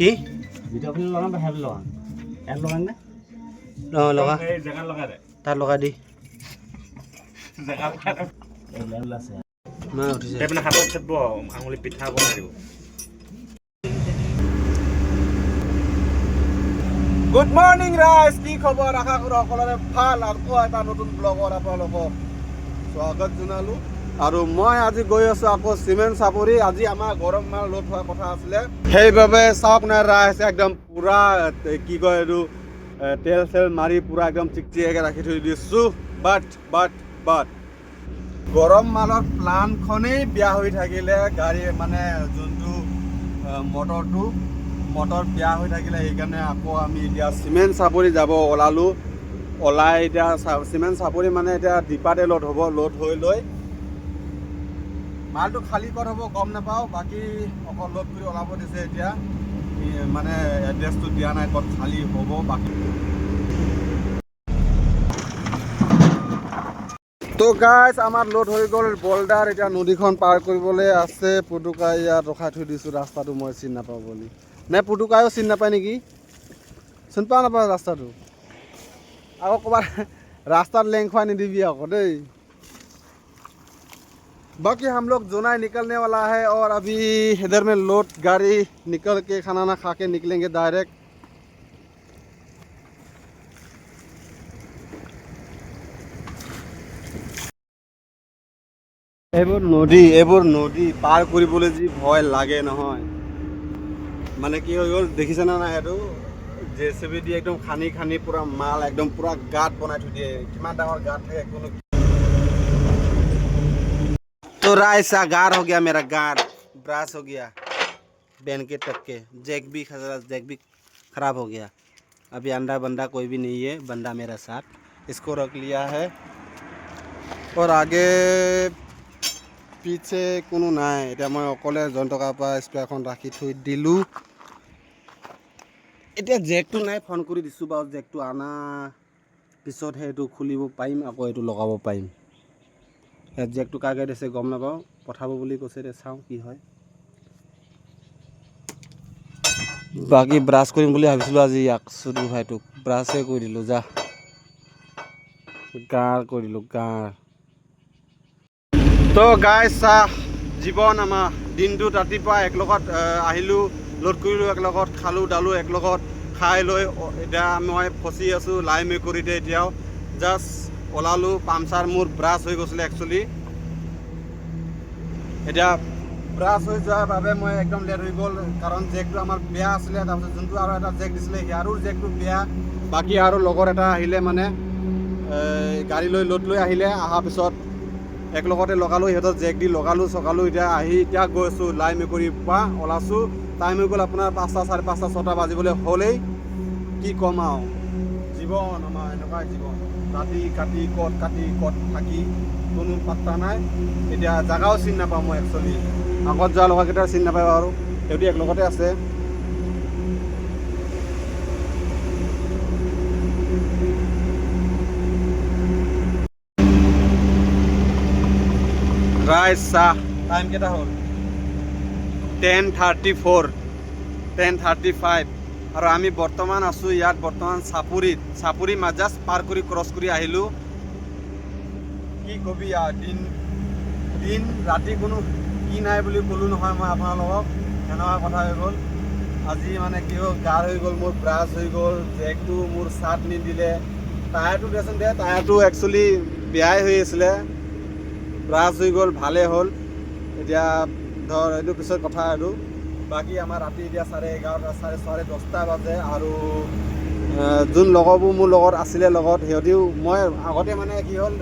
কি video' film লগাম বা হেল্প লগাম এড লগাম নে লগা জেগাত লগাই দে তাত লগাই দি জেগাত লেভেল আছে মই উঠিছে মানে হাতত চেপব আঙুলি পিঠা বনাই দিব গুড মৰ্নিং ৰাইজ কি খবৰ আশা কৰোঁ সকলোৰে ভাল আৰু এটা নতুন ব্লগত আপোনালোকক স্বাগত জনালোঁ আৰু মই আজি গৈ আছোঁ আকৌ চিমেণ্ট চাপৰি আজি আমাৰ গৰম মাল লোড হোৱাৰ কথা আছিলে সেইবাবে চাওক নাই ৰাইজ একদম পূৰা কি কয় এইটো তেল চেল মাৰি পূৰা একদম চিকচিকীয়াকৈ ৰাখি থৈ দিছোঁ বাট গৰম মালৰ প্লানখনেই বেয়া হৈ থাকিলে গাড়ী মানে যোনটো মটৰ বেয়া হৈ থাকিলে সেইকাৰণে আকৌ আমি এতিয়া চিমেণ্ট চাপৰি যাব ওলাই এতিয়া চিমেণ্ট চাপৰি মানে এতিয়া ডিপাতে লোড হ'ব লোড হৈ লৈ মালটো খালী ক'ত হ'ব গম নাপাওঁ বাকী অকল লোড কৰি ওলাব দিছে এতিয়া মানে এড্ৰেছটো দিয়া নাই ক'ত খালী হ'ব বাকী তো গাইজ আমাৰ লোড হৈ গ'ল বল্ডাৰ এতিয়া নদীখন পাৰ কৰিবলৈ আছে পুটুকাই ইয়াত ৰখাই থৈ দিছোঁ ৰাস্তাটো মই চিনি নাপাওঁ বুলি নে পুটুকাইও চিনি নাপায় নেকি চিনি পাওঁ নাপাওঁ ৰাস্তাটো আকৌ ক'ৰবাত रास्ता लेंग खुआ नहीं दीजिए आपको नहीं बाकी हम लोग जोनाई निकलने वाला है और अभी इधर में लोड गाड़ी निकल के खाना ना खा के निकलेंगे डायरेक्ट एबोर नदी पार কৰিবলৈ जी भय लागे নহয় মানে কি হৈ গ'ল দেখিছে না এটো जेसीबी दी एकदम खानी पूरा माल एकदम पूरा गाट बनाई थी दिए कितना डांगर गाट है कोनो तो राइसा गार हो गया मेरा गार ब्रास हो गया बैन के टक के जैक भी खराब हो गया अभी अंडा बंदा कोई भी नहीं है बंदा मेरा साथ इसको रख लिया है और आगे पीछे कोनो নাই এটা মই অকলে জন্টকা পা স্পেয়াৰখন ৰাখি থৈ দিলু এতিয়া জেকটো নাই ফোন কৰি দিছোঁ বাৰু জেকটো আনা পিছত সেইটো খুলিব পাৰিম আকৌ এইটো লগাব পাৰিম জেকটো কাগে দিছে গম নাপাওঁ পঠাব বুলি কৈছে দে চাওঁ কি হয় বাকি ব্ৰাছ কৰিম বুলি ভাবিছিলোঁ আজি ইয়াক সুদু ভাইটোক ব্ৰাছে কৰি দিলোঁ যা গাৰ কৰি দিলোঁ গাৰ তো গাইছ জীৱন আমাৰ দিনটোত ৰাতিপুৱা একলগত আহিলোঁ লোড কৰিলোঁ একলগত খালোঁ ডালোঁ একলগত খাই লৈ এতিয়া মই ফচি আছোঁ লাই মেকুৰীতে এতিয়াও জাষ্ট ওলালোঁ পামচাৰ মোৰ ব্ৰাছ হৈ গৈছিলে একচুৱেলি এতিয়া ব্ৰাছ হৈ যোৱাৰ বাবে মই একদম লেট হৈ গ'ল কাৰণ জেকটো আমাৰ বেয়া আছিলে তাৰপিছত যোনটো আৰু এটা জেক দিছিলে সিয়াৰো জেকটো বেয়া বাকী আৰু লগৰ এটা আহিলে মানে গাড়ী লৈ লোড লৈ আহিলে অহাৰ পিছত একলগতে লগালোঁ সিহঁতৰ জেক দি লগালোঁ চগালোঁ এতিয়া আহি এতিয়া গৈছোঁ লাই মেকুৰীৰ পৰা ওলাইছোঁ টাইম হৈ গ'ল আপোনাৰ 5টা 5:30 6টা বাজিবলৈ হ'লেই কি ক'ম আৰু জীৱন আমাৰ এনেকুৱাই জীৱন ৰাতি কাটি ক'ত থাকি কোনো পাত্তা নাই এতিয়া জাগাও চিনি নাপাওঁ মই একচুৱেলি আগত যোৱা লগাকেইটা চিনি নাপাওঁ আৰু সিহঁতি একলগতে আছে राइट टाइम केटा हल 10:35 और आमी बर्तमान आसो यात बर्तमान सापुरी माजास पार करी क्रॉस करी आहिलु की कबि या दिन राति कोनो की नाय बुली कलु নহয় মই আপোনাৰ লগত এনেকুৱা কথা হৈ গ'ল আজি মানে কি হ'ল গাৰ হৈ গ'ল মোৰ ব্ৰাছ হৈ গ'ল জেকটো মোৰ সাথ নি দিলে টায়াৰটো দেচোন দে টায়াৰটো একচুৱেলি বেয়াই হৈ আছিলে ব্ৰাছ হৈ গ'ল ভালে হ'ল এতিয়া ধৰ এইটো পিছত কথা আৰু বাকী আমাৰ ৰাতি এতিয়া 11:30 10:30 বাজে আৰু যোন লগৰবোৰ মোৰ লগত আছিলে লগত সিহঁতিও মই আগতে মানে কি হ'ল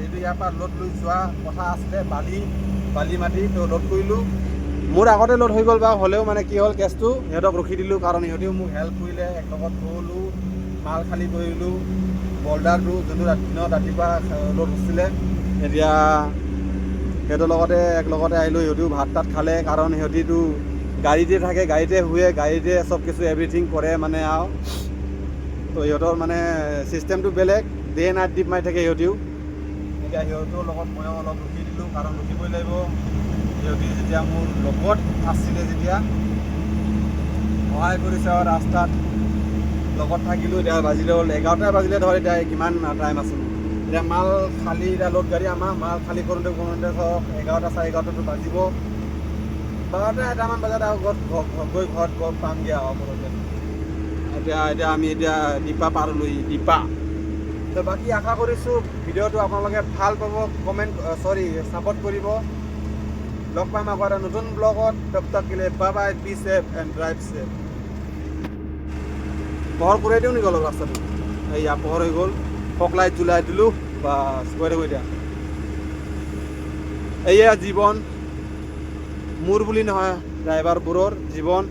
এইটো ইয়াৰ পৰা লোড লৈ যোৱা কথা আছিলে বালি মাটি তো লোড কৰিলোঁ মোৰ আগতে লোড হৈ গ'ল বাৰু হ'লেও মানে কি হ'ল কেছটো সিহঁতক ৰখি দিলোঁ কাৰণ সিহঁতিও মোক হেল্প কৰিলে একলগত থ'লোঁ মাল খালী কৰিলোঁ বল্ডাৰটো যোনটো দিনত ৰাতিপুৱা লোড হৈছিলে এতিয়া সিহঁতৰ লগতে একলগতে আহিলোঁ সিহঁতিও ভাত তাত খালে কাৰণ সিহঁতিটো গাড়ীতে থাকে গাড়ীতে শুৱে গাড়ীতে চব কিছু এভৰিথিং কৰে মানে আৰু তো সিহঁতৰ মানে ছিষ্টেমটো বেলেগ ডে নাইট ডিপ মাৰি থাকে সিহঁতিও এতিয়া সিহঁতৰ লগত ময়ো অলপ ৰখি দিলোঁ কাৰণ ৰখিবই লাগিব সিহঁতি যেতিয়া মোৰ লগত আছিলে যেতিয়া সহায় কৰিছে আৰু ৰাস্তাত লগত থাকিলোঁ এতিয়া বাজিলে হ'ল 11টা বাজিলে ধৰ এতিয়া কিমান টাইম আছে এতিয়া মাল খালী এতিয়া লোড গাড়ী আমাৰ মাল খালী কৰোঁতে ধৰক 11টা 11:30টো বাজিব 12টা 1টামান বজাত আৰু গৈ ঘৰত পামগৈ আৰু ঘৰতে এতিয়া আমি দীপা পাৰলোঁ দীপা তো বাকী আশা কৰিছোঁ ভিডিঅ'টো আপোনালোকে ভাল পাব ছাপোৰ্ট কৰিব লগ পাম আকৌ এটা নতুন ব্লগত তব তক কে লিয়ে bye bye be safe and drive safe পোহৰ কৰাই দিওঁ নেকি অলপ ৰাস্তাটো এয়া পোহৰ হৈ গ'ল ফক লাইট জ্বলাই দিলোঁ বাছ গৈ থাকোঁ এতিয়া এয়া জীৱন মোৰ বুলি নহয় ড্ৰাইভাৰবোৰৰ জীৱন